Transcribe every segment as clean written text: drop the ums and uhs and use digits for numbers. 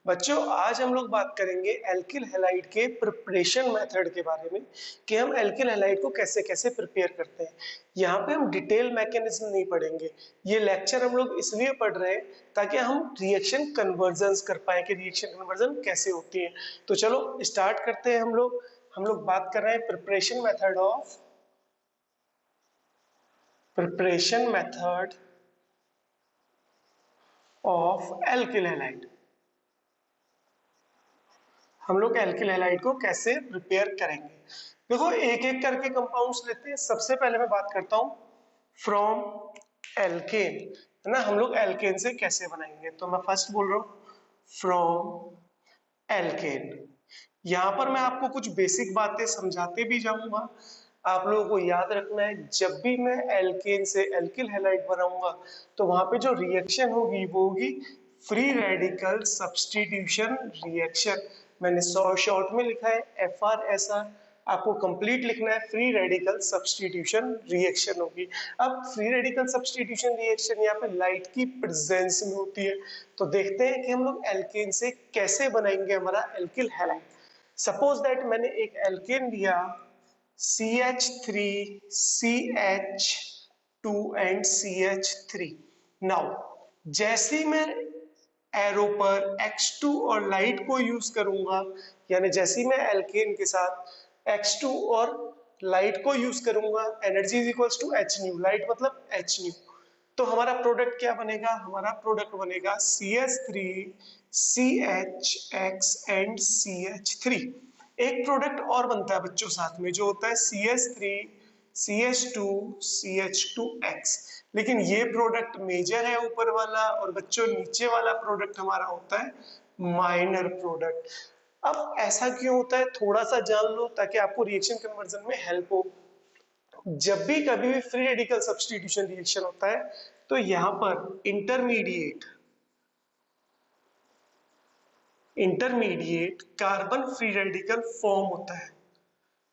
बच्चों आज हम लोग बात करेंगे एल्किल हैलाइड के प्रिपरेशन मेथड के बारे में कि हम एल्किल हैलाइड को कैसे कैसे प्रिपेयर करते हैं। यहाँ पे हम डिटेल मैकेनिज्म नहीं पढ़ेंगे। ये लेक्चर हम लोग इसलिए पढ़ रहे हैं ताकि हम रिएक्शन कन्वर्जन्स कर पाए कि रिएक्शन कन्वर्जन कैसे होती है। तो चलो स्टार्ट करते हैं। हम लोग बात कर रहे हैं preparation method of alkyl halide. हम लोग एल्किल हैलाइड को कैसे प्रिपेयर करेंगे। देखो एक एक करके कंपाउंड्स लेते हैं। सबसे पहले मैं बात करता हूं फ्रॉम एल्केन, है ना। हम लोग एल्केन से कैसे बनाएंगे, तो मैं फर्स्ट बोल रहा हूं फ्रॉम एल्केन। यहां पर मैं आपको कुछ बेसिक बातें समझाते भी जाऊंगा। आप लोगों को याद रखना है, जब भी मैं एल्केन से एल्किल हैलाइड बनाऊंगा तो वहां पे जो रिएक्शन होगी वो होगी फ्री रेडिकल सब्स्टिट्यूशन रिएक्शन। मैंने शॉर्ट में लिखा है FRSR, आपको कंप्लीट लिखना है फ्री रेडिकल सब्स्टिट्यूशन रिएक्शन होगी। अब फ्री रेडिकल सब्स्टिट्यूशन रिएक्शन यहाँ पे लाइट की प्रेजेंस में होती है। तो देखते हैं कि हम लोग एल्केन से कैसे बनाएंगे हमारा एल्किल हैलाइड। सपोज दैट मैंने एक एल्केन लिया CH3CH2 एंड CH3। नाउ जैसे ही मैं एरो पर X2 और लाइट को यूज करूंगा, यानी जैसे ही मैं एल्केन के साथ X2 और लाइट को यूज करूंगा, energy is equals to H nu, light मतलब H न्यू। तो हमारा प्रोडक्ट क्या बनेगा, हमारा प्रोडक्ट बनेगा CH3 CHX एंड CH3। एक प्रोडक्ट और बनता है बच्चों साथ में, जो होता है CH3 CH2 CH2X। लेकिन ये प्रोडक्ट मेजर है ऊपर वाला, और बच्चों नीचे वाला प्रोडक्ट हमारा होता है माइनर प्रोडक्ट। अब ऐसा क्यों होता है, थोड़ा सा जान लो ताकि आपको रिएक्शन कन्वर्जन में हेल्प हो। जब भी कभी भी फ्री रेडिकल सब्स्टिट्यूशन रिएक्शन होता है तो यहां पर intermediate carbon free radical form होता है।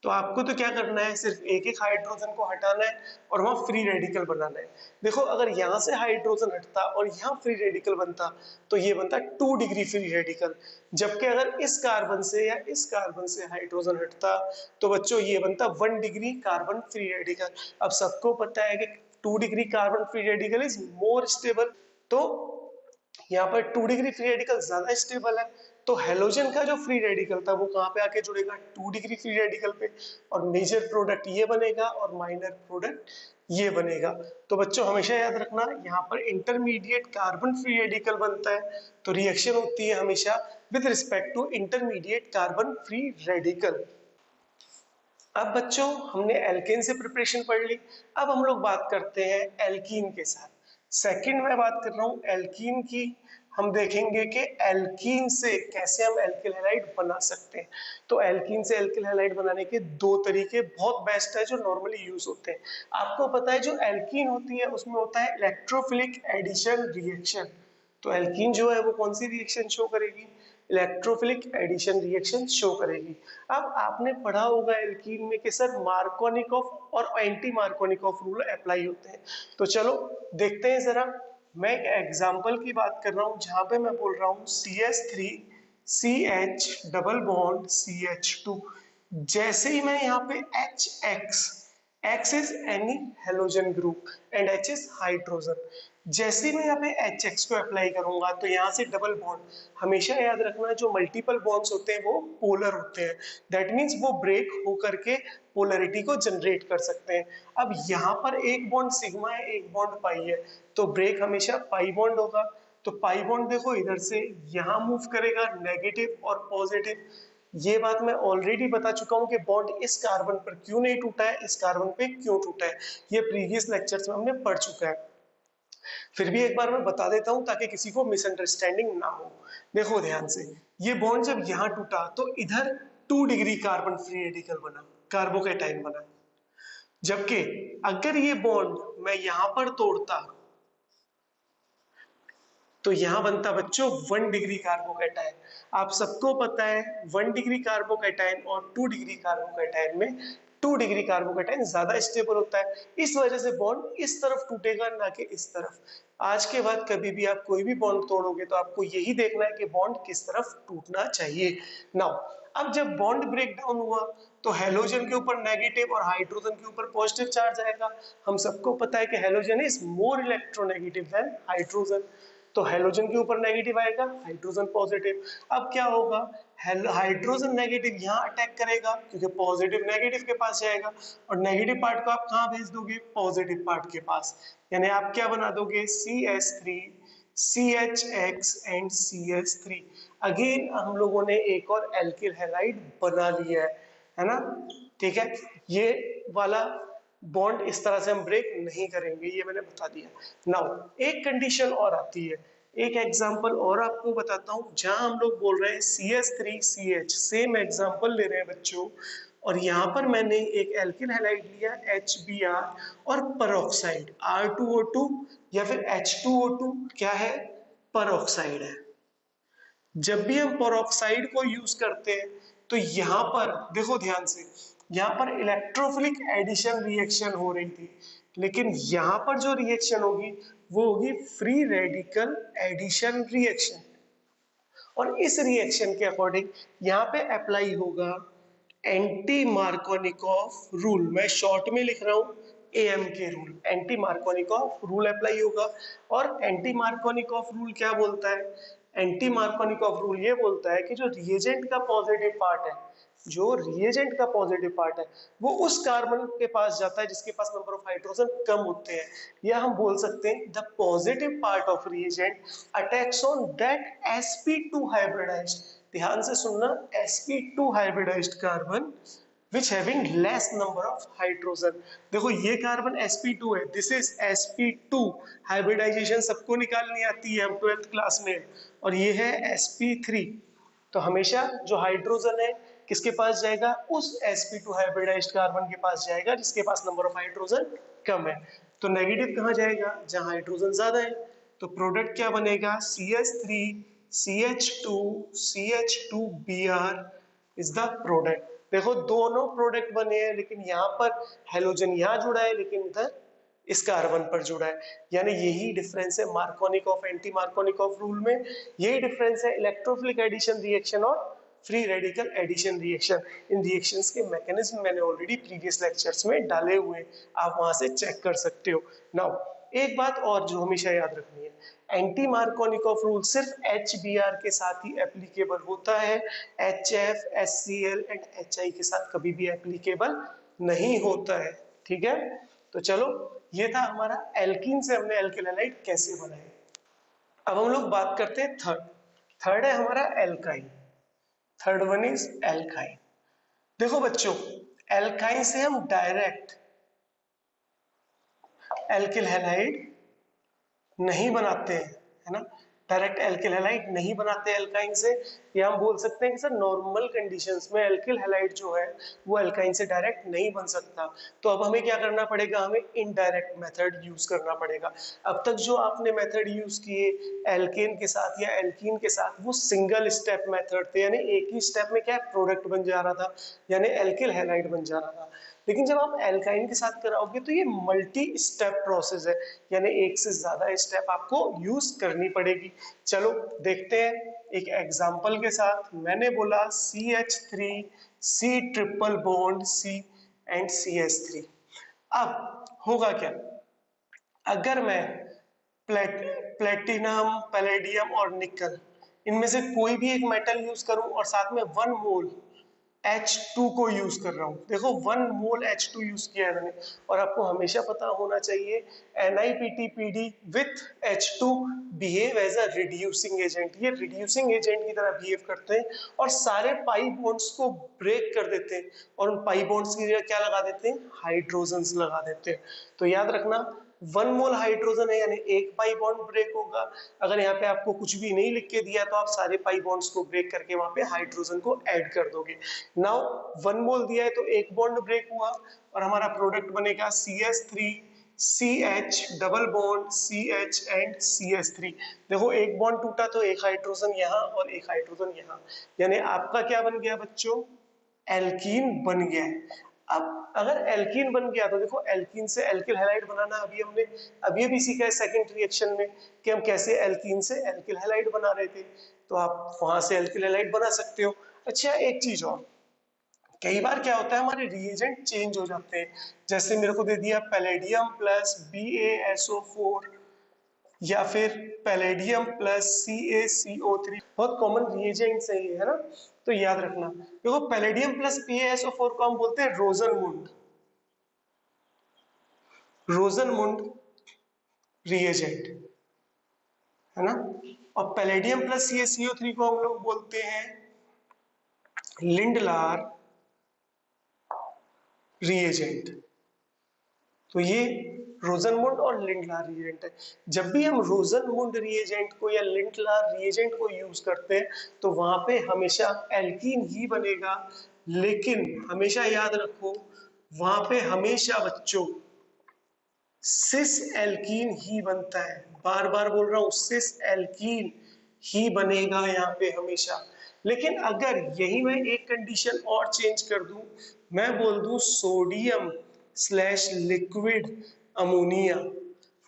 तो आपको तो क्या करना है, सिर्फ एक एक हाइड्रोजन को हटाना है और वहां फ्री रेडिकल बनाना है। देखो अगर यहां से हाइड्रोजन हटता और यहां फ्री रेडिकल बनता तो ये बनता 2 डिग्री फ्री रेडिकल। जबकि अगर इस कार्बन से या इस कार्बन से हाइड्रोजन हटता तो बच्चों ये बनता 1 डिग्री कार्बन फ्री रेडिकल। अब सबको पता है कि 2 degree carbon free radical is more stable. तो यहाँ पर 2 डिग्री फ्री रेडिकल ज्यादा स्टेबल है। तो हेलोजन का जो फ्री रेडिकल था वो कहाँ पे आके जुड़ेगा, 2 डिग्री फ्री रेडिकल पे। और मेजर प्रोडक्ट ये बनेगा और माइनर प्रोडक्ट ये बनेगा। तो बच्चों हमेशा याद रखना, यहाँ पर इंटरमीडिएट कार्बन फ्री रेडिकल बनता है तो रिएक्शन होती है हमेशा with respect to intermediate carbon free radical. अब बच्चों हमने एल्केन से प्रिपरेशन पढ़ ली। अब हम लोग बात करते हैं एल्कीन के साथ। सेकंड मैं बात कर रहा हूं एल्कीन की। हम देखेंगे कि एल्कीन से कैसे हम एल्किल हैलाइड बना सकते हैं। तो एल्कीन से एल्किल हैलाइड बनाने के दो तरीके बहुत बेस्ट है जो नॉर्मली यूज होते हैं। आपको पता है जो एल्कीन होती है उसमें होता है इलेक्ट्रोफिलिक एडिशन रिएक्शन। तो एल्कीन जो है वो कौन सी रिएक्शन शो करेगी, इलेक्ट्रोफिलिक एडिशन रिएक्शन शो करेगी। अब आपने पढ़ा होगा एल्कीन में कि सर मार्कोनिकॉफ और एंटी मार्कोनिकॉफ रूल अप्लाई होते हैं। तो चलो देखते हैं जरा। मैं एक एग्जांपल की बात कर रहा हूं जहां पे मैं बोल रहा हूं CH3 CH double bond CH2। जैसे ही मैं यहाँ पे HX, X is any halogen group and H is hydrogen. जैसे ही मैं यहाँ पे HX को अप्लाई करूंगा तो यहाँ से डबल बॉन्ड, हमेशा याद रखना जो मल्टीपल बॉन्ड्स होते हैं वो पोलर होते हैं। दैट मीन्स वो ब्रेक होकर के पोलरिटी को जनरेट कर सकते हैं। अब यहाँ पर एक बॉन्ड सिग्मा है, एक बॉन्ड पाई है, तो ब्रेक हमेशा पाई बॉन्ड होगा। तो पाई बॉन्ड देखो इधर से यहाँ मूव करेगा, नेगेटिव और पॉजिटिव। ये बात मैं ऑलरेडी बता चुका हूं कि बॉन्ड इस कार्बन पर क्यों नहीं टूटा है, इस कार्बन पे क्यों टूटा है। ये प्रीवियस लेक्चर्स में हमने पढ़ चुका है। फिर भी एक बार मैं बता देता हूं ताकि किसी को मिसअंडरस्टैंडिंग ना हो। देखो ध्यान से, ये बॉन्ड जब यहां टूटा तो इधर 2 डिग्री कार्बन फ्री रेडिकल बना, कार्बोकैटायन बना। जबकि अगर ये बॉन्ड मैं यहां पर तोड़ता तो यहां बनता बच्चों 1 डिग्री कार्बोकैटायन। आप सबको पता है 1 डिग्री कार्बोकैटायन और 2 डिग्री कार्बोकैटायन में 2 डिग्री कार्बोकेटाइन ज्यादा स्टेबल होता है, इस वजह से बॉन्ड इस तरफ टूटेगा ना कि इस तरफ। आज के बाद कभी भी आप कोई भी बॉन्ड तोड़ोगे तो आपको यही देखना है कि बॉन्ड किस तरफ टूटना चाहिए। नाउ अब जब बॉन्ड ब्रेक डाउन हुआ तो हेलोजन के ऊपर नेगेटिव और हाइड्रोजन के ऊपर पॉजिटिव चार्ज आएगा। हम सबको पता है कि halogen is more electronegative than hydrogen, तो हेलोजन के ऊपर नेगेटिव आएगा, हाइड्रोजन पॉजिटिव। अब क्या होगा, हाइड्रोजन नेगेटिव यहाँ अटैक करेगा क्योंकि पॉजिटिव नेगेटिव के पास जाएगा, और नेगेटिव पार्ट को आप कहाँ भेज दोगे, पॉजिटिव पार्ट के पास। यानी आप क्या बना दोगे, CH3 CHX and CH3। Again हम लोगों ने एक और एल्किल हैलाइड बना लिया है ना, ठीक है। ये वाला बॉन्ड इस तरह से हम ब्रेक नहीं करेंगे, ये मैंने बता दिया। नाउ एक कंडीशन और आती है, एक एग्जांपल और आपको बताता हूं, जहां हम लोग बोल रहे हैं CH3CH, सेम एग्जांपल ले रहे हैं बच्चों, और यहाँ पर मैंने एक एल्किल हैलाइड लिया HBr और परऑक्साइड R2O2 या फिर H2O2 क्या है, परऑक्साइड है। जब भी हम परऑक्साइड को यूज करते हैं तो यहाँ पर देखो ध्यान से, यहाँ पर इलेक्ट्रोफिलिक एडिशन रिएक्शन हो रही थी, लेकिन यहाँ पर जो रिएक्शन होगी वो होगी फ्री रेडिकल एडिशन रिएक्शन। और इस रिएक्शन के अकॉर्डिंग यहाँ पे अप्लाई होगा एंटी मार्कोनिकॉफ रूल, मैं शॉर्ट में लिख रहा हूँ AM के rule, anti Markovnikov rule apply होगा। और एंटी मार्कोनिकॉफ रूल क्या बोलता है, एंटी मार्कोनिकॉफ रूल ये बोलता है कि जो रिएजेंट का पॉजिटिव पार्ट है, जो रिएजेंट का पॉजिटिव पार्ट है वो उस कार्बन के पास जाता है जिसके पास नंबर ऑफ हाइड्रोजन कम होते हैं, या हम बोल सकते हैं the positive part of reagent attacks on that sp2 hybridised, ध्यान से सुनना, sp2 hybridised carbon which having less number of hydrogen। देखो ये कार्बन sp2 है, दिस इज sp2, हाइब्रिडाइजेशन सबको निकालनी आती है हम 12th क्लास में, और ये है sp3। तो हमेशा जो हाइड्रोजन है किसके पास जाएगा, उस sp2 हाइब्रिडाइज्ड कार्बन के पास जाएगा जिसके पास नंबर ऑफ हाइड्रोजन कम है। तो नेगेटिव कहाँ जाएगा, जहां हाइड्रोजन ज्यादा है। तो प्रोडक्ट क्या बनेगा, CH3 CH2 CH2Br is the product. देखो दोनों प्रोडक्ट बने हैं, लेकिन यहाँ पर हेलोजन यहाँ जुड़ा है लेकिन इधर इस कार्बन पर जुड़ा है, यानी यही डिफरेंस है मार्कोनिक of anti Markovnikov of rule में, यही डिफरेंस है इलेक्ट्रोफिलिक एडिशन रिएक्शन और फ्री रेडिकल एडिशन रिएक्शन। इन रिएक्शंस के मैकेनिज्म मैंने ऑलरेडी प्रीवियस लेक्चर्स में डाले हुए हैं, आप वहां से चेक कर सकते हो। नाउ एक बात और जो हमेशा याद रखनी है, एंटी मार्कोनिकॉफ रूल सिर्फ HBr के साथ ही एप्लीकेबल होता है, HF HCl एंड HI के साथ कभी भी एप्लीकेबल नहीं होता है, ठीक है। तो चलो ये था हमारा एल्कीन से हमने एल्किल हैलाइड कैसे बनाए। अब हम लोग बात करते हैं थर्ड, थर्ड है हमारा alkyne, third one is alkyne. देखो बच्चों एल्काइन से हम डायरेक्ट एल्किल हैलाइड नहीं बनाते हैं, है ना, डायरेक्ट एल्किल हैलाइड नहीं बनाते एल्काइन से, या हम बोल सकते हैं कि सर नॉर्मल कंडीशंस में एल्किल हैलाइड जो है वो एल्काइन से डायरेक्ट नहीं बन सकता। तो अब हमें क्या करना पड़ेगा, हमें इनडायरेक्ट मेथड यूज करना पड़ेगा। अब तक जो आपने मेथड यूज किए एल्केन के साथ या एल्कीन के साथ वो सिंगल स्टेप मेथड थे, यानी एक ही स्टेप में क्या प्रोडक्ट बन जा रहा था, यानी एल्किल हैलाइड बन जा रहा था। लेकिन जब आप एल्काइन के साथ कराओगे तो ये मल्टी स्टेप प्रोसेस है, यानी एक से ज्यादा स्टेप आपको यूज करनी पड़ेगी। चलो देखते हैं एक एग्जांपल के साथ। मैंने बोला CH3 C triple bond C and CH3। अब होगा क्या, अगर मैं प्लेटिनम पैलेडियम और निकल इनमें से कोई भी एक मेटल यूज करूं और साथ में 1 मोल H2 को यूज कर रहा हूं, देखो 1 मोल H2 यूज किया है मैंने, और आपको हमेशा पता होना चाहिए NiPTPD with H2 behave as a reducing agent, ये रिड्यूसिंग एजेंट की तरह बिहेव करते हैं और सारे पाई बॉन्ड्स को ब्रेक कर देते हैं, और उन पाई बॉन्ड्स की जगह क्या लगा देते हैं, हाइड्रोजन्स लगा देते हैं। तो याद रखना 1 मोल हाइड्रोजन है यानी एक पाई बॉन्ड ब्रेक होगा। अगर यहाँ पे आपको कुछ भी नहीं लिख के दिया तो आप सारे पाई बॉन्ड्स को ब्रेक करके वहां पे हाइड्रोजन को ऐड कर दोगे। नाउ 1 मोल दिया है तो एक बॉन्ड ब्रेक हुआ और हमारा प्रोडक्ट बनेगा CH3 CH double bond CH and CH3। देखो एक बॉन्ड टूटा तो एक हाइड्रोजन यहाँ और एक हाइड्रोजन यहाँ, यानी आपका क्या बन गया बच्चों, एल्कीन बन गया है। अब अगर एल्कीन बन गया तो देखो एल्कीन से एल्किल हैलाइड बनाना अभी हमने अभी भी सीखा है सेकंड रिएक्शन में कि हम कैसे एल्कीन से एल्किल हैलाइड बना रहे थे, तो आप वहां से एल्किल हैलाइड बना सकते हो। अच्छा एक चीज और, कई बार क्या होता है हमारे रिएजेंट चेंज हो जाते हैं, जैसे मेरे को दे दिया पैलेडियम प्लस BaSO4 या फिर पैलेडियम प्लस CaCO3, बहुत कॉमन रिएजेंट्स है ये, है ना। तो याद रखना, देखो पैलेडियम प्लस BaSO4 को हम बोलते हैं रोजनमुंड, रोजनमुंड रिएजेंट, है ना। और पैलेडियम प्लस CaCO3 को हम लोग बोलते हैं लिंडलार रिएजेंट। तो ये रोजनमुंड और लिंडलार रिएजेंट है। जब भी हम रोजनमुंड रिएजेंट को या लिंडलार रिएजेंट को यूज करते हैं तो वहां पे हमेशा एल्कीन ही बनेगा, लेकिन हमेशा याद रखो वहां पे हमेशा बच्चों सिस एल्कीन ही बनता है, बार बार बोल रहा हूं सिस एल्कीन ही बनेगा यहाँ पे हमेशा। लेकिन अगर यही मैं एक कंडीशन और चेंज कर दूं, मैं बोल दूं सोडियम स्लैश लिक्विड अमोनिया,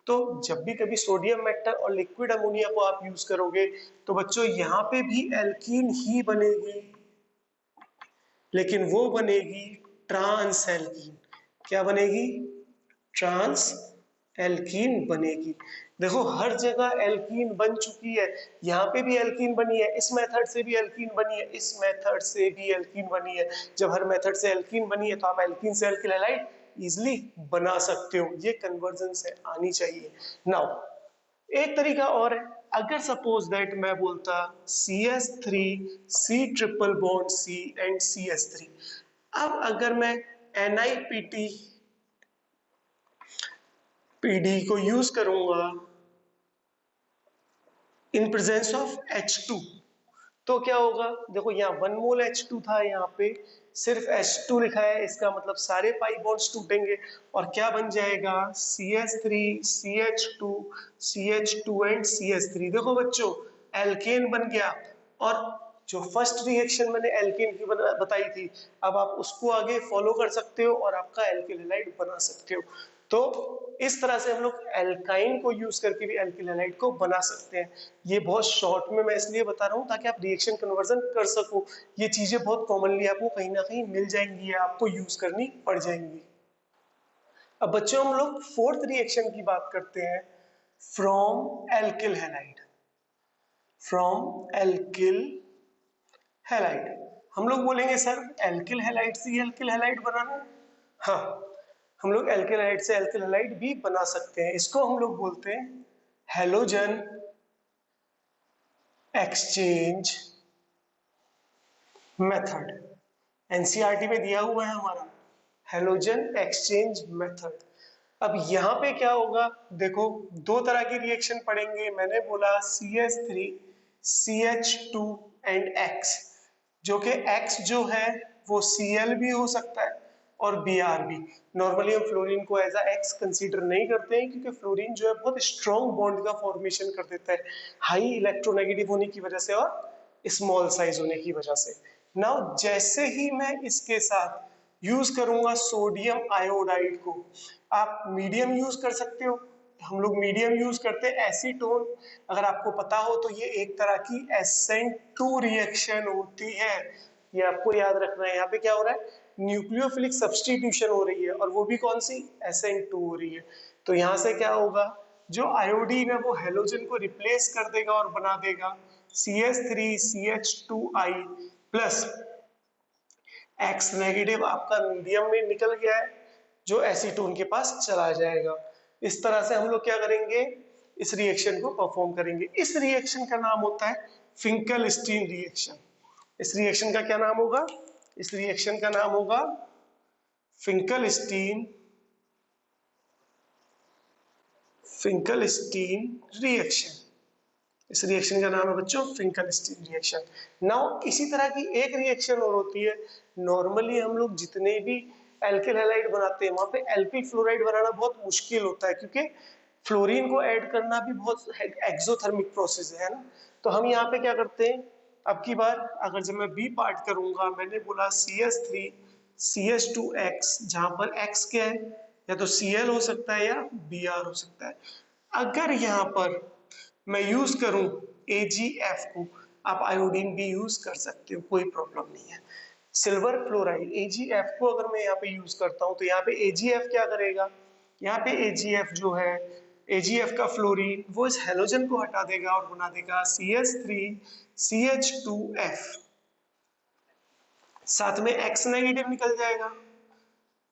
तो जब भी कभी सोडियम मेटल और लिक्विड अमोनिया को आप यूज करोगे तो बच्चों यहाँ पे भी एल्कीन ही बनेगी, लेकिन वो बनेगी ट्रांस एल्कीन। क्या बनेगी? ट्रांस एल्कीन बनेगी। देखो हर जगह एल्कीन बन चुकी है, यहाँ पे भी एल्कीन बनी है, इस मेथड से भी एल्कीन बनी है, इस मेथड से भी एल्कीन बनी है। जब हर मेथड से एल्कीन बनी है तो आप एल्कीन से एल्किल हैलाइड इजिली बना सकते हो, ये कन्वर्जन से आनी चाहिए। नाउ एक तरीका और है, अगर सपोज दैट मैं बोलता CH3 C triple bond C and CH3, अब अगर मैं NiPT PD को यूज करूंगा इन प्रेजेंस ऑफ H2, तो क्या होगा? देखो यहाँ 1 मोल H2 था, यहाँ पे सिर्फ H2 लिखा है, इसका मतलब सारे पाई बॉन्ड्स टूटेंगे और क्या बन जाएगा? CH3 CH2 CH2 and CH3। देखो बच्चों एल्केन बन गया, और जो फर्स्ट रिएक्शन मैंने एल्केन की बताई थी, अब आप उसको आगे फॉलो कर सकते हो और आपका एल्किल हैलाइड बना सकते हो। तो इस तरह से हम लोग एल्काइन को यूज करके भी एल्किल हैलाइड को बना सकते हैं। ये बहुत शॉर्ट में मैं इसलिए बता रहा हूँ ताकि आप रिएक्शन कन्वर्जन कर सको। ये चीजें बहुत कॉमनली आपको कहीं ना कहीं मिल जाएंगी या आपको यूज करनी पड़ जाएंगी। अब बच्चों हम लोग फोर्थ रिएक्शन की बात करते हैं, from alkyl halide. From alkyl halide हम लोग बोलेंगे सर एल्किल हैलाइड से एल्किल हैलाइड बनाना, हाँ हम लोग एल्किल हैलाइड से एल्किल हैलाइड भी बना सकते हैं। इसको हम लोग बोलते हैं हैलोजन एक्सचेंज मेथड। एनसीईआरटी में दिया हुआ है हमारा हैलोजन एक्सचेंज मेथड। अब यहाँ पे क्या होगा? देखो दो तरह की रिएक्शन पढ़ेंगे, मैंने बोला CH3 CH2 एंड X, जो कि X जो है वो Cl भी हो सकता है और Br भी। नॉर्मली हम फ्लोरीन को एज अ X कंसीडर नहीं करते हैं क्योंकि फ्लोरीन जो है बहुत स्ट्रॉन्ग बॉन्ड का फॉर्मेशन कर देता है, हाई इलेक्ट्रोनेगेटिव होने की वजह से और स्मॉल साइज होने की वजह से। नाउ जैसे ही मैं इसके साथ यूज करूंगा सोडियम आयोडाइड को, आप मीडियम यूज कर सकते हो, हम लोग मीडियम यूज करते हैं एसीटोन। अगर आपको पता हो तो ये एक तरह की SN2 रिएक्शन होती है, ये आपको याद रखना है। यहाँ पे क्या हो रहा है? न्यूक्लियोफिलिक सब्स्टिट्यूशन हो रही है और वो भी कौन सी? SN2 हो रही है। तो यहाँ से क्या होगा? जो आयोडीन है वो हेलोजन को रिप्लेस कर देगा और बना देगा CH3CH2I प्लस X नेगेटिव आपका मीडियम में निकल गया है जो एसीटोन के पास चला जाएगा। इस तरह से हम लोग क्या करेंगे? इस रिएक्शन को परफॉर्म करेंगे। इस रिएक्शन का नाम होता है फिंकल-स्टीन रिएक्शन। इस रिएक्शन का क्या नाम होगा? इस रिएक्शन का नाम होगा फिंकल-स्टीन रिएक्शन। इस रिएक्शन का नाम है बच्चों फिंकल-स्टीन रिएक्शन। नाउ इसी तरह की एक रिएक्शन और होती है, नॉर्मली हम लोग जितने भी एल्किल हैलाइड बनाते हैं वहां पे एल्किल फ्लोराइड बनाना बहुत मुश्किल होता है क्योंकि फ्लोरीन को ऐड करना भी बहुत एक्सोथर्मिक प्रोसेस है ना। तो हम यहाँ पे क्या करते हैं, अब की बार अगर जब मैं बी पार्ट करूंगा, मैंने बोला CH3 CH2X, जहां पर X क्या है, या तो Cl हो सकता है या Br हो सकता है। अगर यहाँ पर मैं यूज करूं AgF को, आप आयोडीन भी यूज कर सकते हो, कोई प्रॉब्लम नहीं है। सिल्वर फ्लोराइड AgF को अगर मैं यहाँ पे यूज करता हूँ तो यहाँ पे AgF क्या करेगा, यहाँ पे AgF जो है, AgF का फ्लोरीन वो इस हेलोजन को हटा देगा और बना देगा CH3CH2F, साथ में X नेगेटिव निकल जाएगा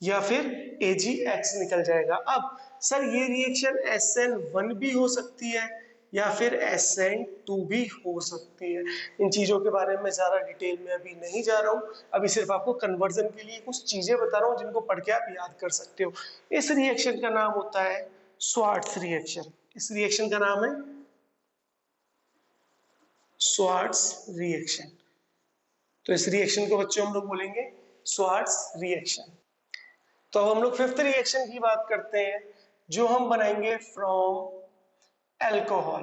या फिर AgX निकल जाएगा। अब सर ये रिएक्शन SN1 भी हो सकती है या फिर SN2 भी हो सकती है। इन चीजों के बारे में ज्यादा डिटेल में अभी नहीं जा रहा हूँ, अभी सिर्फ आपको कन्वर्जन के लिए कुछ चीजें बता रहा हूँ जिनको पढ़ के आप याद कर सकते हो। इस रिएक्शन का नाम होता है स्वार्ट्ज रिएक्शन। इस रिएक्शन का नाम है स्वार्ट्ज रिएक्शन। तो इस रिएक्शन को बच्चों हम लोग बोलेंगे स्वार्ट्ज रिएक्शन। तो अब हम लोग फिफ्थ रिएक्शन की बात करते हैं, जो हम बनाएंगे फ्रॉम एल्कोहल।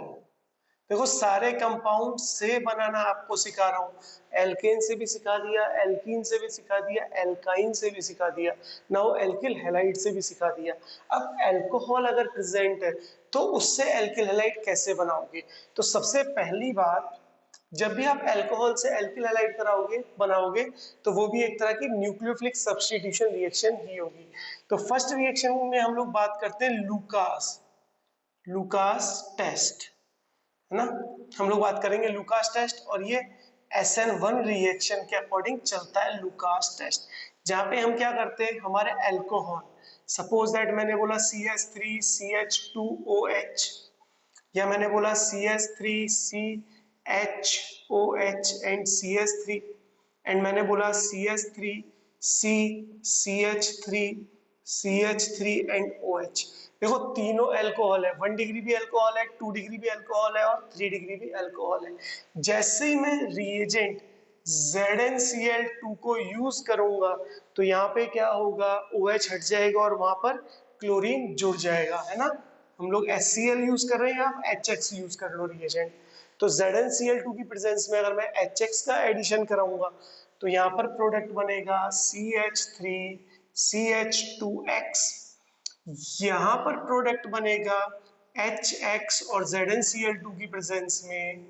देखो सारे कंपाउंड से बनाना आपको सिखा रहा हूँ, एल्केन से भी सिखा दिया, एल्कीन से भी सिखा दिया, एल्काइन से भी सिखा दिया, नाउ एल्किल हैलाइड से भी सिखा दिया। अब एल्कोहल अगर प्रेजेंट है तो उससे एल्किल हैलाइड कैसे बनाओगे। तो सबसे पहली बात, जब भी आप अल्कोहल से एल्किल हैलाइड बनाओगे तो वो भी एक तरह की न्यूक्लियोफिलिक सब्स्टिट्यूशन रिएक्शन ही होगी। तो फर्स्ट रिएक्शन में हम लोग बात करते हैं लूकास टेस्ट, है ना। हम लोग बात करेंगे लूकास टेस्ट, और ये SN1 रिएक्शन के अकॉर्डिंग चलता है लूकास टेस्ट, जहां पे हम क्या करते हैं, हमारे अल्कोहल, सपोज दैट मैंने बोला CH3CH2OH, या मैंने बोला CH3CHOH एंड CH3, एंड मैंने बोला CH3CCH3CH3 एंड OH। देखो तीनों अल्कोहल है, 1 डिग्री भी अल्कोहल है, 2 डिग्री भी अल्कोहल है और 3 डिग्री भी अल्कोहल है। जैसे ही मैं रिएजेंट ZnCl2 को यूज करूंगा तो यहाँ पे क्या होगा, OH हट जाएगा और वहां पर क्लोरीन जुड़ जाएगा, है ना। हम लोग HCl यूज कर रहे हैं, आप HX यूज कर लो रिएजेंट। तो ZnCl2 की प्रेजेंस में अगर मैं HX का एडिशन कराऊंगा तो यहाँ पर प्रोडक्ट बनेगा CH3CH2X, यहाँ पर प्रोडक्ट बनेगा HX, और ZnCl2 की प्रेजेंस में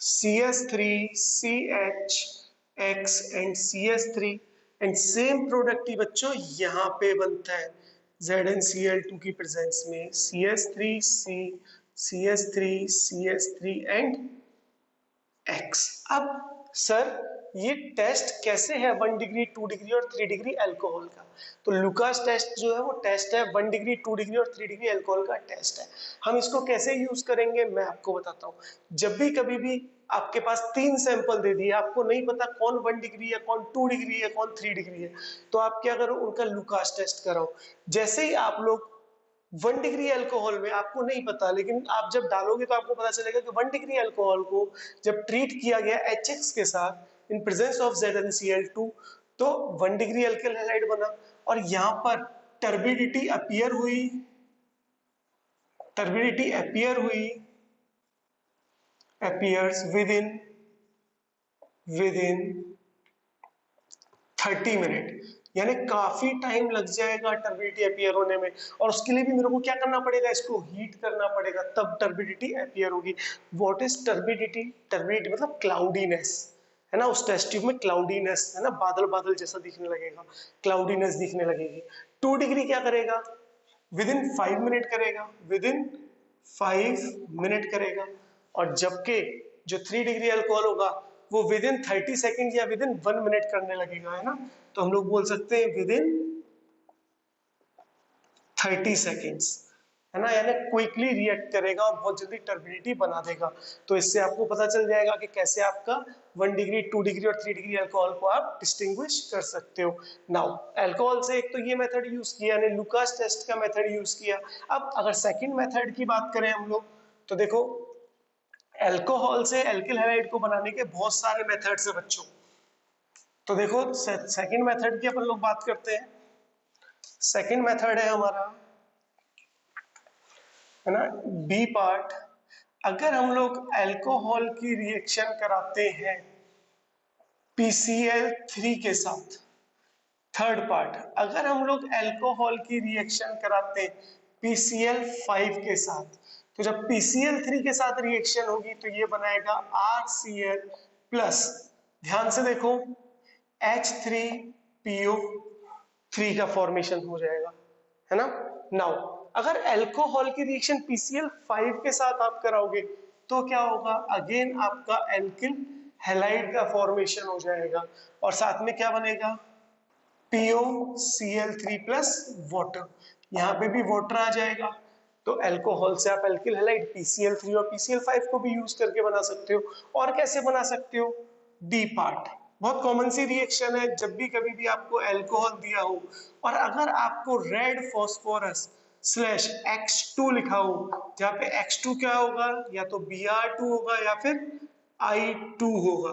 CH3CHX and CH3, and same product ही बच्चों यहाँ पे बनता है ZnCl2 की प्रेजेंस में CH3CH3 एंड X। अब सर ये टेस्ट कैसे है 1 डिग्री 2 डिग्री और 3 डिग्री अल्कोहल का। तो लुकास टेस्ट जो है वो टेस्ट है 1 डिग्री 2 डिग्री और 3 डिग्री अल्कोहल का टेस्ट है। हम इसको कैसे यूज करेंगे मैं आपको बताता हूँ। जब भी कभी भी आपके पास 3 सैंपल दे दिए, आपको नहीं पता कौन 1 डिग्री है, कौन 2 डिग्री है, कौन 3 डिग्री है, तो आप क्या करो, उनका लुकास टेस्ट कराओ। जैसे ही आप लोग 1 डिग्री अल्कोहल में, आपको नहीं पता लेकिन आप जब डालोगे तो आपको पता चलेगा कि 1 डिग्री अल्कोहल को जब ट्रीट किया गया HX के साथ इन प्रेजेंस ऑफ ZnCl2 तो 1 डिग्री अल्किल हैलाइड बना, और यहाँ पर टर्बिडिटी अपीयर हुई appears within 30 मिनट, यानी काफी टाइम लग जाएगा टर्बिडिटी अपीयर होने में, और उसके लिए भी मेरे को क्या करना पड़ेगा, इसको हीट करना पड़ेगा, तब टर्बिडिटी अपीयर होगी। What is turbidity? टर्बिडिटी मतलब क्लाउडीनेस, है ना। उस टेस्ट ट्यूब में क्लाउडीनेस, है ना, बादल बादल जैसा दिखने लगेगा, क्लाउडीनेस दिखने लगेगी। 2 डिग्री क्या करेगा, विदिन 5 मिनट करेगा, विदिन 5 मिनट करेगा, और जबकि जो 3 डिग्री अल्कोहल होगा वो विदिन 30 सेकेंड या विदिन 1 मिनट करने लगेगा, है ना। तो हम लोग बोल सकते हैं विदिन 30 सेकेंड्स, है ना, यानी क्विकली रिएक्ट करेगा और बहुत जल्दी टर्बिडिटी बना देगा। तो इससे आपको पता चल जाएगा कि कैसे आपका 1 डिग्री 2 डिग्री और 3 डिग्री अल्कोहल को आप डिस्टिंग्विश कर सकते हो। नाउ अल्कोहल से एक तो ये मेथड यूज किया, यानी लुकास टेस्ट का मेथड यूज किया। अब अगर सेकंड मेथड की बात करें हम लोग, तो देखो अल्कोहल से एल्किल हैलाइड को बनाने के बहुत सारे मेथड्स है बच्चों। तो देखो सेकंड मेथड की अपन लोग बात करते हैं। सेकंड मेथड है हमारा, है ना, बी पार्ट। अगर हम लोग अल्कोहल की रिएक्शन कराते हैं PCl3 के साथ। थर्ड पार्ट, अगर हम लोग अल्कोहल की रिएक्शन कराते हैं PCl5 के साथ, तो जब PCl3 के साथ रिएक्शन होगी तो ये बनाएगा RCl प्लस, ध्यान से देखो, H3PO3 का फॉर्मेशन हो जाएगा, है ना। नाउ अगर अल्कोहल की रिएक्शन PCl5 के साथ आप कराओगे तो क्या होगा, अगेन आपका एल्किल हैलाइड का फॉर्मेशन हो जाएगा और साथ में क्या बनेगा, POCl3 प्लस वाटर, यहाँ पे भी वाटर आ जाएगा। तो अल्कोहल से आप एल्किल हैलाइड PCl3 और PCl5 को भी यूज करके बना सकते हो। और कैसे बना सकते हो, डी पार्ट, बहुत कॉमन सी रिएक्शन है, जब भी कभी भी आपको अल्कोहल दिया हो और अगर आपको रेड फॉस्फोरस स्लैश X2 लिखा हो, जहाँ पे X2 क्या होगा, या तो Br2 होगा या फिर I2 होगा।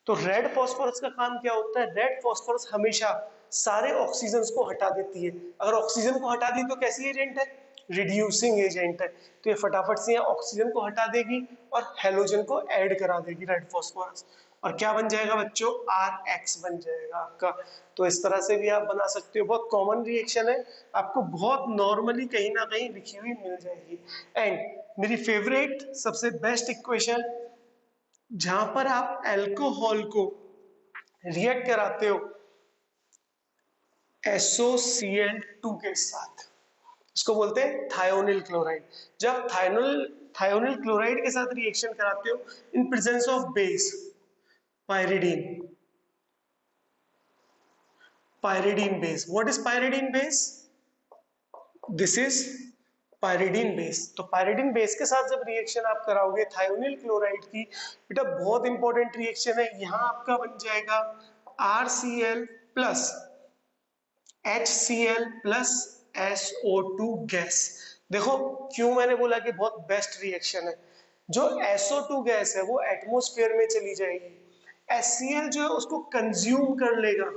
तो रेड फास्फोरस का काम क्या होता है, रेड फास्फोरस हमेशा सारे ऑक्सीजन को हटा देती है। अगर ऑक्सीजन को हटा दी तो कैसी एजेंट है, रिड्यूसिंग एजेंट है। तो ये फटाफट से ऑक्सीजन को हटा देगी और हेलोजन को ऐड करा देगी रेड फास्फोरस, और क्या बन जाएगा बच्चों, RX बन जाएगा आपका। तो इस तरह से भी आप बना सकते हो, बहुत कॉमन रिएक्शन है, आपको बहुत नॉर्मली कहीं ना कहीं लिखी हुई मिल जाएगी। एंड मेरी फेवरेट सबसे बेस्ट इक्वेशन, जहां पर आप अल्कोहल को रिएक्ट कराते हो SOCl2 के साथ, इसको बोलते हैं थायोनिल क्लोराइड। जब थायोनिल क्लोराइड के साथ रिएक्शन कराते हो in presence of base pyridine, pyridine base, what is pyridine base, this is pyridine base. तो पायरिडीन बेस के साथ जब रिएक्शन आप कराओगे थायोनिल क्लोराइड की, बेटा बहुत इंपॉर्टेंट रिएक्शन है, यहां आपका बन जाएगा RCl plus HCl plus SO2 gas. देखो क्यों मैंने बोला कि बहुत बेस्ट रिएक्शन है, जो SO2 गैस है वो एटमॉस्फेयर में चली जाएगी, HCl जो है उसको कंज्यूम कर लेगा,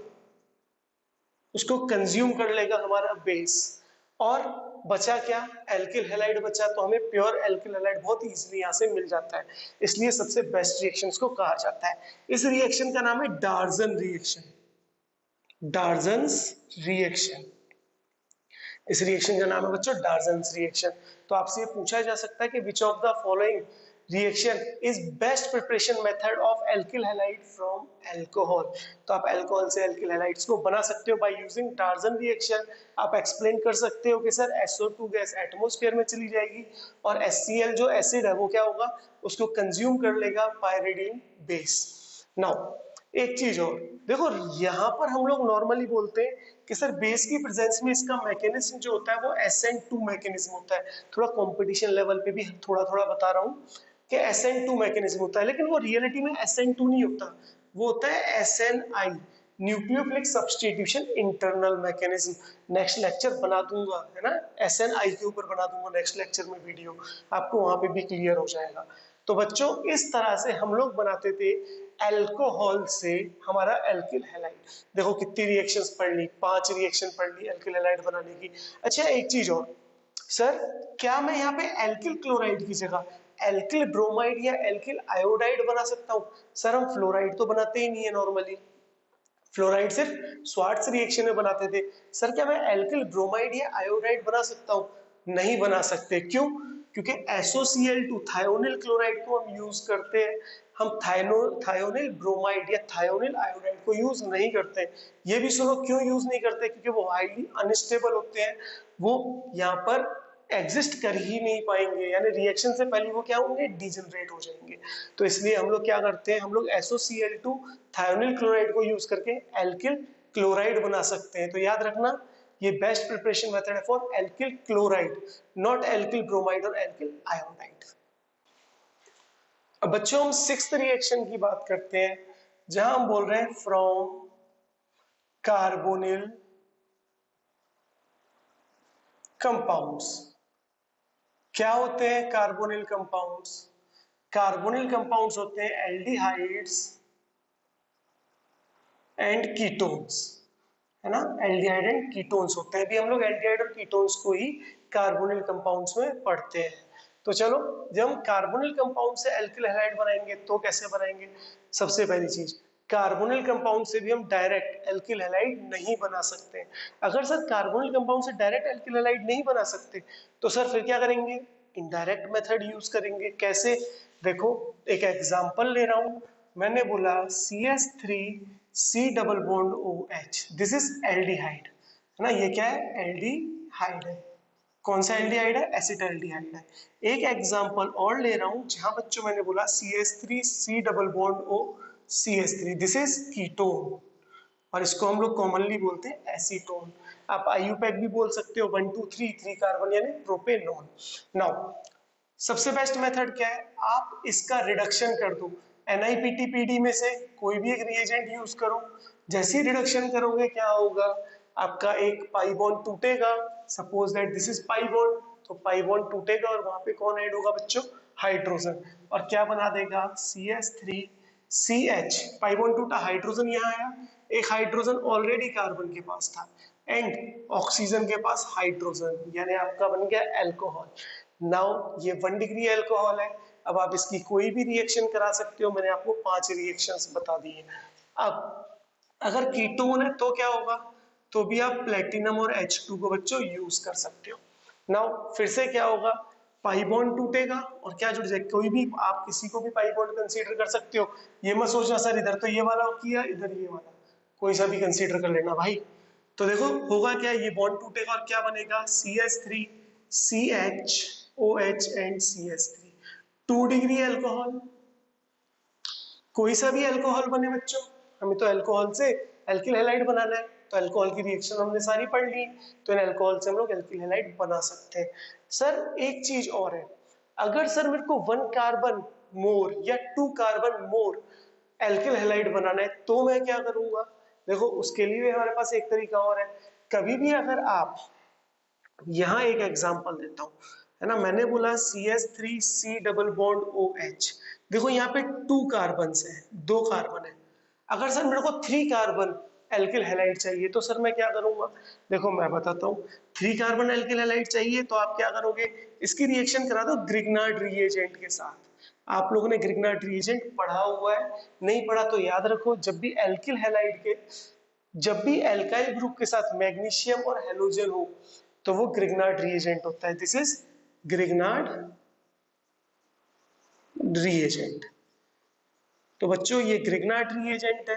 उसको कंज्यूम कर लेगा हमारा बेस, और बचा क्या, एल्किल हैलाइड बचा। तो हमें प्योर एल्किल हैलाइड बहुत इजीली यहाँ से मिल जाता है, इसलिए सबसे बेस्ट रिएक्शन को कहा जाता है। इस रिएक्शन का नाम है डार्जन रिएक्शन, डार्जन्स रिएक्शन, इस रिएक्शन का नाम है बच्चों डार्जन्स रिएक्शन। तो आपसे ये पूछा जा सकता है कि which of the following reaction is best preparation method of alkyl halide from alcohol. तो आप अल्कोहल से एल्किल हैलाइड्स को बना सकते हो बाय यूजिंग डार्जन रिएक्शन। आप एक्सप्लेन कर सकते हो कि सर SO2 गैस एटमॉस्फेयर में चली जाएगी और HCl जो एसिड है वो क्या होगा, उसको कंज्यूम कर लेगा पायरिडीन बेस। नाउ एक चीज और देखो, यहाँ पर हम लोग नॉर्मली बोलते हैं कि सर बेस की प्रेजेंस में इसका मैकेनिज्म जो होता है वो SN2 मैकेनिज्म होता है। थोड़ा कंपटीशन लेवल पे भी थोड़ा थोड़ा बता रहा हूँ कि SN2 मैकेनिज्म होता है, लेकिन वो रियलिटी में SN2 नहीं होता, वो होता है SNI, nucleophilic substitution internal mechanism. Next lecture बना दूंगा, है ना, SNI के ऊपर बना दूंगा नेक्स्ट लेक्चर में वीडियो, आपको वहां पे भी क्लियर हो जाएगा। तो बच्चों इस तरह से हम लोग बनाते थे अल्कोहल से हमारा एल्किल हैलाइड। देखो कितनी रिएक्शंस पढ़ ली, 5 रिएक्शन पढ़ ली एल्किल हैलाइड बनाने की। अच्छा एक चीज और, सर क्या मैं यहाँ पे एल्किल क्लोराइड की जगह एल्किल ब्रोमाइड या एल्किल आयोडाइड बना सकता हूँ? सर हम फ्लोराइड तो बनाते ही नहीं है नॉर्मली, फ्लोराइड सिर्फ स्वार्ट्ज रिएक्शन में बनाते थे। सर क्या मैं एल्किल ब्रोमाइड या आयोडाइड बना सकता हूँ? नहीं बना सकते, क्यों? क्योंकि SOCl2 थायोनिल क्लोराइड को हम यूज करते हैं, हम थायोनिल ब्रोमाइड या थायोनिल आयोडाइड को यूज नहीं करते। ये भी सुनो क्यों यूज नहीं करते, क्योंकि वो हाईली अनस्टेबल होते हैं, वो यहाँ पर एग्जिस्ट कर ही नहीं पाएंगे, यानी रिएक्शन से पहले वो क्या होंगे, डिजनरेट हो जाएंगे। तो इसलिए हम लोग क्या करते हैं, हम लोग SOCl2 थायोनिल क्लोराइड को यूज करके एल्किल क्लोराइड बना सकते हैं। तो याद रखना ये बेस्ट प्रिपरेशन मेथड है for alkyl chloride, not alkyl bromide और एल्किल आयोडाइड। अब बच्चों हम 6th रिएक्शन की बात करते हैं, जहां हम बोल रहे हैं फ्रॉम कार्बोनिल कंपाउंड्स। क्या होते हैं कार्बोनिल कंपाउंड्स? कार्बोनिल कंपाउंड्स होते हैं एल्डिहाइड्स एंड कीटोन्स, है ना, एल्डिहाइड एंड कीटोन्स होते हैं। अभी हम लोग एल्डिहाइड और कीटोन्स को ही कार्बोनिल कंपाउंड्स में पढ़ते हैं। तो चलो जब हम कार्बोनिल कंपाउंड से एल्किल हैलाइड बनाएंगे तो कैसे बनाएंगे? सबसे पहली चीज, कार्बोनिल कंपाउंड से भी हम डायरेक्ट एल्किल हैलाइड नहीं बना सकते। अगर सर कार्बोनिल कंपाउंड से डायरेक्ट एल्किल हैलाइड नहीं बना सकते तो सर फिर क्या करेंगे, इनडायरेक्ट मेथड यूज करेंगे। कैसे, देखो एक एग्जांपल ले रहा हूं, मैंने बोला CH3C double bond OH, this is aldehyde है ना, ये क्या है, एल्डिहाइड है। कौन सा एल्डिहाइड है, एसिटाल्डिहाइड है। एक एग्जांपल और ले रहा हूं जहां बच्चों मैंने बोला CH3C double bond O CH3, this is ketone और इसको हम लोग कॉमनली बोलते हैं एसीटोन। आप आईयूपैक भी बोल सकते हो, 1 2 3 3 कार्बन यानी प्रोपेनॉन। नाउ सबसे बेस्ट मेथड क्या है, आप इसका रिडक्शन कर दो, NiPT/PD में से कोई भी एक रिएजेंट यूज करो। जैसे ही रिडक्शन करोगे क्या होगा, आपका एक पाई बॉन्ड टूटेगा, suppose that this is pi bond, तो पाई बॉन्ड टूटेगा और वहां पे कौन ऐड होगा बच्चों, हाइड्रोजन, और क्या बना देगा CH3CH, पाई बॉन्ड टूटा, हाइड्रोजन यहाँ आया, एक हाइड्रोजन ऑलरेडी कार्बन के पास था एंड ऑक्सीजन के पास हाइड्रोजन, यानी आपका बन गया एल्कोहल। नाउ ये 1 डिग्री एल्कोहल है, अब आप इसकी कोई भी रिएक्शन करा सकते हो, मैंने आपको 5 रिएक्शंस बता दिए। अब अगर कीटोन है तो क्या होगा, तो भी आप प्लेटिनम और H2 को बच्चों यूज कर सकते हो। नाउ फिर से क्या होगा, पाई बॉन्ड टूटेगा और क्या जुड़ जाएगा, कोई भी आप किसी को भी पाई बॉन्ड कंसीडर कर सकते हो, ये मत सोचना सर इधर तो ये वाला किया इधर ये वाला, कोई सा भी कंसीडर कर लेना भाई। तो देखो होगा क्या, ये बॉन्ड टूटेगा और क्या बनेगा CH3CHOH and CH3, 2 degree alcohol. कोई सा भी अल्कोहल बने बच्चों, हमें तो अल्कोहल से एल्किल हैलाइड बनाना है, तो अल्कोहल की रिएक्शन हमने सारी पढ़ ली, तो इन अल्कोहल से हम लोग एल्किल हैलाइड बना सकते हैं। सर एक चीज और है, अगर सर मेरे को 1 कार्बन मोर या 2 कार्बन मोर एल्किल हैलाइड बनाना है तो मैं क्या करूंगा, देखो उसके लिए हमारे पास एक तरीका और है। कभी भी अगर आप, यहाँ एक एग्जांपल देता हूँ है ना, मैंने बोला CH3C डबल बॉन्ड OH, देखो यहाँ पे 2 कार्बन है, 2 कार्बन है। अगर सर मेरे को 3 कार्बन एल्किल हैलाइड चाहिए तो सर मैं क्या करूंगा, देखो मैं बताता हूँ, 3 कार्बन एल्किल हैलाइड चाहिए तो आप क्या करोगे, इसकी रिएक्शन करा दो ग्रिग्नार्ड रिएजेंट के साथ। आप लोगों ने ग्रिग्नार्ड रिएजेंट पढ़ा हुआ है, नहीं पढ़ा तो याद रखो, जब भी एल्काइल ग्रुप के साथ मैग्नीशियम और हेलोजन हो तो वो ग्रिग्नार्ड रिएजेंट होता है, दिस इज ग्रिग्नार्ड रिएजेंट। तो बच्चों ये ग्रिग्नार्ड रिएजेंट है।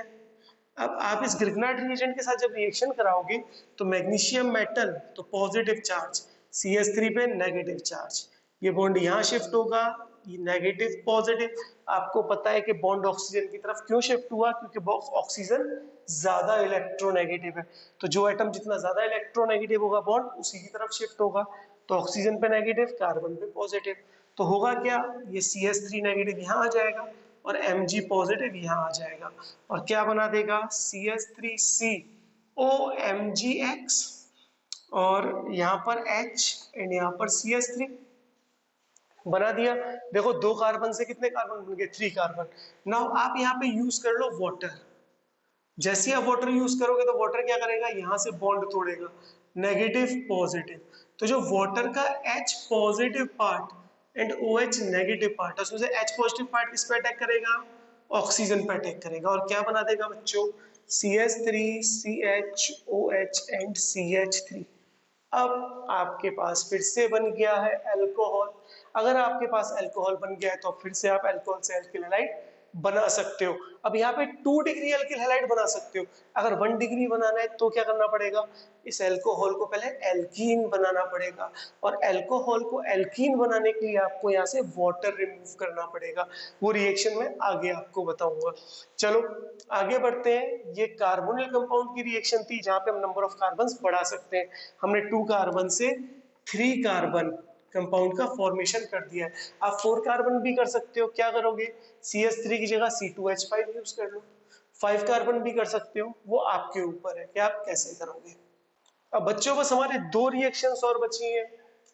अब आप इस ग्रिग्नार्ड रिएजेंट के साथ जब रिएक्शन कराओगे तो मैग्नीशियम मेटल तो पॉजिटिव चार्ज, CH3 पे नेगेटिव चार्ज, ये बॉन्ड यहाँ शिफ्ट होगा, ये नेगेटिव पॉजिटिव। आपको पता है कि बॉन्ड ऑक्सीजन की तरफ क्यों शिफ्ट हुआ, क्योंकि ऑक्सीजन ज्यादा इलेक्ट्रोनेगेटिव है, तो जो एटम जितना ज्यादा इलेक्ट्रोनेगेटिव होगा बॉन्ड उसी की तरफ शिफ्ट होगा, तो ऑक्सीजन पे नेगेटिव, कार्बन पे पॉजिटिव, तो होगा क्या, ये CH3 नेगेटिव यहाँ आ जाएगा और Mg पॉजिटिव यहाँ आ जाएगा और क्या बना देगा CH3COMgX और यहाँ पर H एंड यहाँ पर CH3 बना दिया। देखो 2 कार्बन से कितने कार्बन बन गए, 3 कार्बन। नाउ आप यहाँ पे यूज कर लो वाटर, जैसे आप वाटर यूज करोगे तो वाटर क्या करेगा, यहाँ से बॉन्ड तोड़ेगा, नेगेटिव पॉजिटिव, तो जो वाटर का H positive part and OH negative part, उसमें से H पॉजिटिव पार्ट किस पे अटैक करेगा, ऑक्सीजन पे अटैक करेगा और क्या बना देगा बच्चों CH3CHOH एंड CH3। अब आपके पास फिर से बन गया है अल्कोहल। अगर आपके पास अल्कोहल बन गया है तो फिर से आप अल्कोहल से एल्किल हैलाइड बना सकते हो। अब यहाँ पे 2 डिग्री एल्किल हैलाइड बना सकते हो, अगर 1 डिग्री बनाना है तो क्या करना पड़ेगा, इस अल्कोहल को पहले एल्कीन बनाना पड़ेगा और अल्कोहल को एल्कीन बनाने के लिए आपको यहाँ से वाटर रिमूव करना पड़ेगा, वो रिएक्शन में आगे आपको बताऊंगा। चलो आगे बढ़ते हैं। ये कार्बोनिल कंपाउंड की रिएक्शन थी जहां पे हम नंबर ऑफ कार्बन्स बढ़ा सकते हैं, हमने 2 कार्बन से 3 कार्बन कंपाउंड का फॉर्मेशन कर दिया है। आप 4 कार्बन भी कर सकते हो, क्या करोगे CH3 की जगह C2H5 यूज कर लो, 5 कार्बन भी कर सकते हो, वो आपके ऊपर है कि आप कैसे करोगे। अब बच्चों बस हमारे 2 रिएक्शंस और बची हैं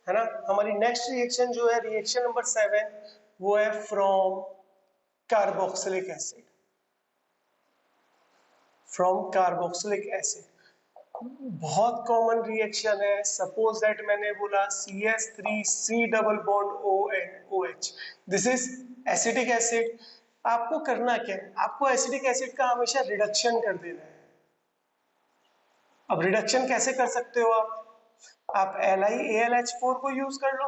है ना, हमारी नेक्स्ट रिएक्शन जो है रिएक्शन नंबर 7, वो है from carboxylic acid, from carboxylic acid, बहुत कॉमन रिएक्शन है। सपोज दैट मैंने बोला CH3C double bond O and OH, this is acetic acid. आपको करना क्या है, आपको एसिडिक एसिड का हमेशा रिडक्शन कर देना है। अब रिडक्शन कैसे कर सकते हो आप LiAlH4 को यूज कर लो,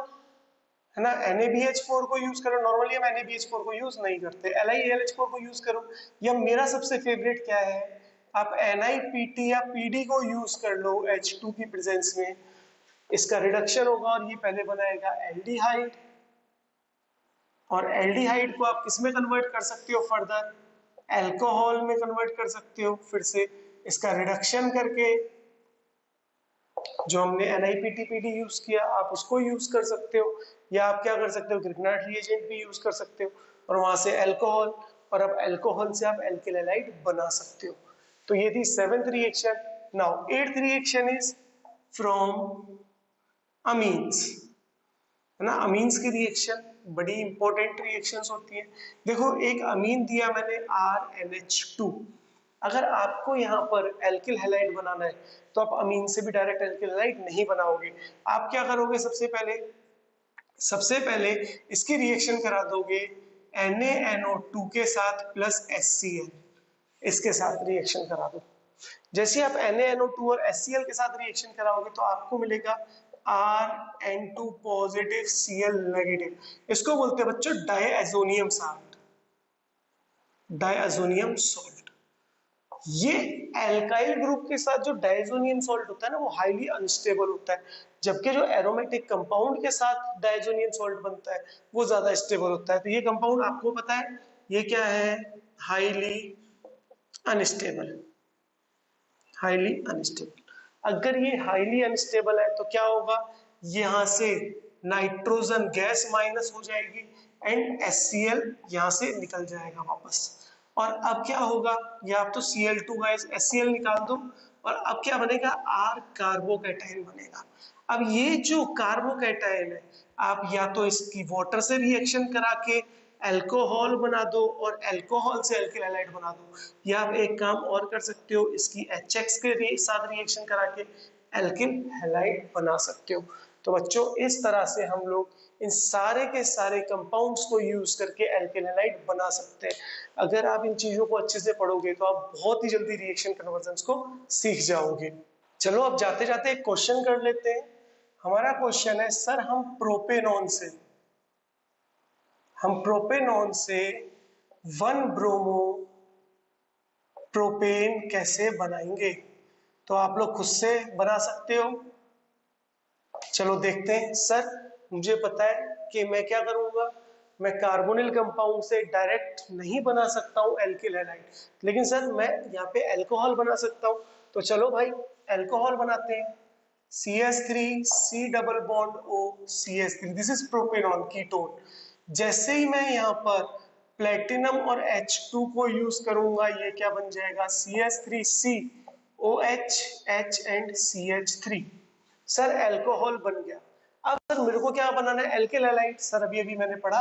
है ना, NaBH4 को यूज करो। नॉर्मली हम NaBH4 को यूज नहीं करते, LiAlH4 को यूज करो। या मेरा सबसे फेवरेट क्या है, आप NiPT या PD को यूज कर लो H2 की प्रेजेंस में, इसका रिडक्शन होगा और ये पहले बनाएगा एल्डिहाइड, और एल्डिहाइड को आप किस में कन्वर्ट कर सकते हो, फर्दर अल्कोहल में कन्वर्ट कर सकते हो। फिर से इसका रिडक्शन करके जो हमने NiPT/PD यूज किया आप उसको यूज कर सकते हो, या आप क्या कर सकते हो, ग्रिग्नार्ड रिएजेंट भी यूज कर सकते हो और वहां से अल्कोहल, और अब अल्कोहल से आप एल्किल हैलाइड बना सकते हो। तो ये थी 7th reaction. Now 8th reaction is from amines, है ना। अमीन्स की रिएक्शन बड़ी इंपॉर्टेंट रिएक्शंस होती हैं। देखो एक अमीन दिया मैंने RNH2, अगर आपको यहाँ पर एल्किल हैलाइड बनाना है तो आप अमीन से भी डायरेक्ट एल्किल हैलाइड नहीं बनाओगे। आप क्या करोगे, सबसे पहले इसकी रिएक्शन करा दोगे NaNO2 के साथ प्लस HCl, इसके साथ रिएक्शन करा दो। जैसे आप NaNO2 और HCl के साथ रिएक्शन कराओगे तो आपको मिलेगा Rn2 पॉजिटिव Cl नेगेटिव। इसको बोलते हैं बच्चों डायazonium साल्ट, डायazonium सॉल्ट। ये एल्काइल ग्रुप के साथ जो डायजोनियम सॉल्ट होता है ना वो हाईली अनस्टेबल होता है, जबकि जो एरोमेटिक कंपाउंड के साथ डायजोनियम सॉल्ट बनता है वो ज्यादा स्टेबल होता है। तो ये कंपाउंड आपको पता है ये क्या है, हाईली अनस्टेबल, हाईली अनस्टेबल। अगर ये हाईली अनस्टेबल है तो क्या होगा, यहाँ से नाइट्रोजन गैस माइनस हो जाएगी एंड HCl यहाँ से निकल जाएगा वापस। और अब क्या होगा, या आप तो Cl2 गैस HCl निकाल दो, और अब क्या बनेगा, R कार्बोकैटायन बनेगा। अब ये जो कार्बोकैटायन है आप या तो इसकी वाटर से रिएक्शन करा के अल्कोहल बना दो और अल्कोहल से एल्किल हैलाइड बना दो, या आप एक काम और कर सकते हो, इसकी HX के साथ रिएक्शन करा के एल्किल हैलाइड बना सकते हो। तो बच्चों इस तरह से हम लोग इन सारे के सारे कंपाउंड्स को यूज करके एल्किल हैलाइड बना सकते हैं। अगर आप इन चीजों को अच्छे से पढ़ोगे तो आप बहुत ही जल्दी रिएक्शन कन्वर्जन्स को सीख जाओगे। चलो अब जाते जाते एक क्वेश्चन कर लेते हैं। हमारा क्वेश्चन है, सर हम प्रोपेनॉन से 1 ब्रोमो प्रोपेन कैसे बनाएंगे। तो आप लोग खुद से बना सकते हो, चलो देखते हैं। सर मुझे पता है कि मैं क्या करूंगा, मैं कार्बोनिल कंपाउंड से डायरेक्ट नहीं बना सकता हूँ एल्किल हैलाइड, लेकिन सर मैं यहाँ पे अल्कोहल बना सकता हूँ। तो चलो भाई अल्कोहल बनाते हैं, CH3 C double bond O CH3, this is propanone ketone. जैसे ही मैं यहाँ पर प्लेटिनम और H2 को यूज करूंगा ये क्या बन जाएगा, CH3C OH H and CH3। Sir alcohol बन गया। अब सर मेरे को क्या बनाना है, एल्किल हैलाइड। सर अभी अभी मैंने पढ़ा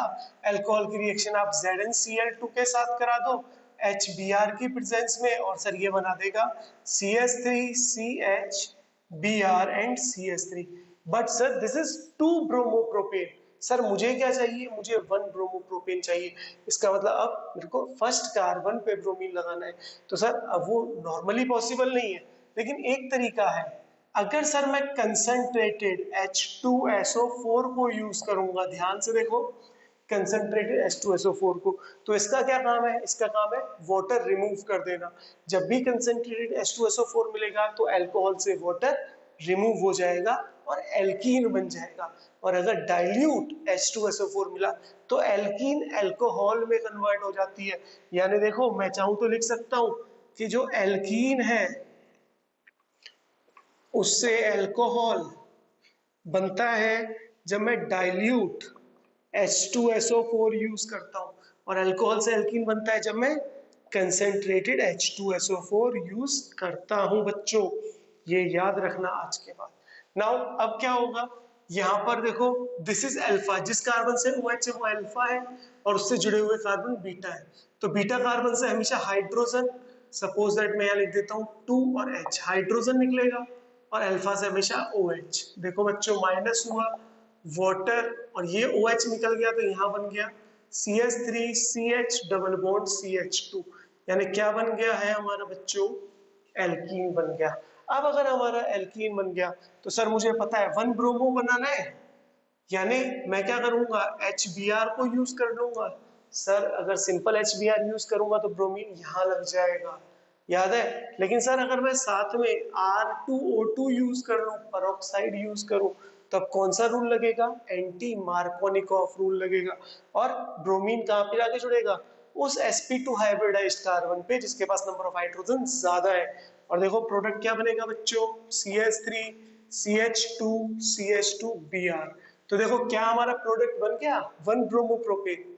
अल्कोहल की रिएक्शन आप ZnCl2 के साथ करा दो HBr की प्रेजेंस में, और सर ये बना देगा CH3CH Br and CH3। But sir this is 2 bromopropane. Sir मुझे क्या चाहिए, मुझे 1 ब्रोमोप्रोपेन चाहिए। इसका मतलब अब मेरे को फर्स्ट कार्बन पे ब्रोमीन लगाना है। तो सर अब वो नॉर्मली पॉसिबल नहीं है, लेकिन एक तरीका है। अगर सर मैं कंसंट्रेटेड H2SO4 को यूज करूंगा, ध्यान से देखो कंसंट्रेटेड H2SO4 को, तो इसका क्या काम है, इसका काम है वाटर रिमूव कर देना। जब भी कंसंट्रेटेड H2SO4 मिलेगा तो अल्कोहल से वाटर रिमूव हो जाएगा और एल्कीन बन जाएगा। और अगर डाइल्यूट H2SO4 मिला तो एल्कीन अल्कोहल में कन्वर्ट हो जाती है। यानी देखो मैं चाहूं तो लिख सकता हूं कि जो एल्कीन है उससे अल्कोहल बनता है जब मैं डाइल्यूट H2SO4 यूज करता हूं, और अल्कोहल से एल्कीन बनता है जब मैं कंसंट्रेटेड H2SO4 यूज करता हूं। बच्चों ये याद रखना आज के बाद। नाउ अब क्या होगा, यहां पर देखो दिस इज अल्फा, जिस कार्बन से OH है वो अल्फा है और उससे जुड़े हुए कार्बन बीटा है। तो बीटा कार्बन से हमेशा हाइड्रोजन, सपोज दैट मैं यहां लिख देता हूं 2 और H, हाइड्रोजन निकलेगा, और अल्फा से हमेशा OH। देखो बच्चों माइनस हुआ वाटर और ये OH निकल गया तो यहाँ बन गया CH3CH डबल बॉन्ड CH2, यानी क्या बन गया है हमारा बच्चों, एल्कीन बन गया। अब अगर हमारा एल्कीन बन गया तो सर मुझे पता है 1 ब्रोमो बनाना है, यानी मैं क्या करूंगा, HBr को यूज कर लूंगा। सर अगर सिंपल HBr यूज करूंगा तो ब्रोमीन यहाँ लग जाएगा, याद है। लेकिन सर अगर मैं साथ में R2O2 यूज कर लूं, पेरोक्साइड यूज करूं, तब कौन सा रूल लगेगा, एंटी मार्कोनिकॉफ रूल लगेगा। और ब्रोमीन कहाँ पे जाके जुड़ेगा, उस sp2 हाइब्रिडाइज्ड कार्बन पे जिसके पास नंबर ऑफ हाइड्रोजन ज्यादा है। और देखो प्रोडक्ट क्या बनेगा बच्चों, CH3 CH2 CH2 Br। तो देखो क्या हमारा प्रोडक्ट बन गया, 1 ब्रोमो प्रोपेन।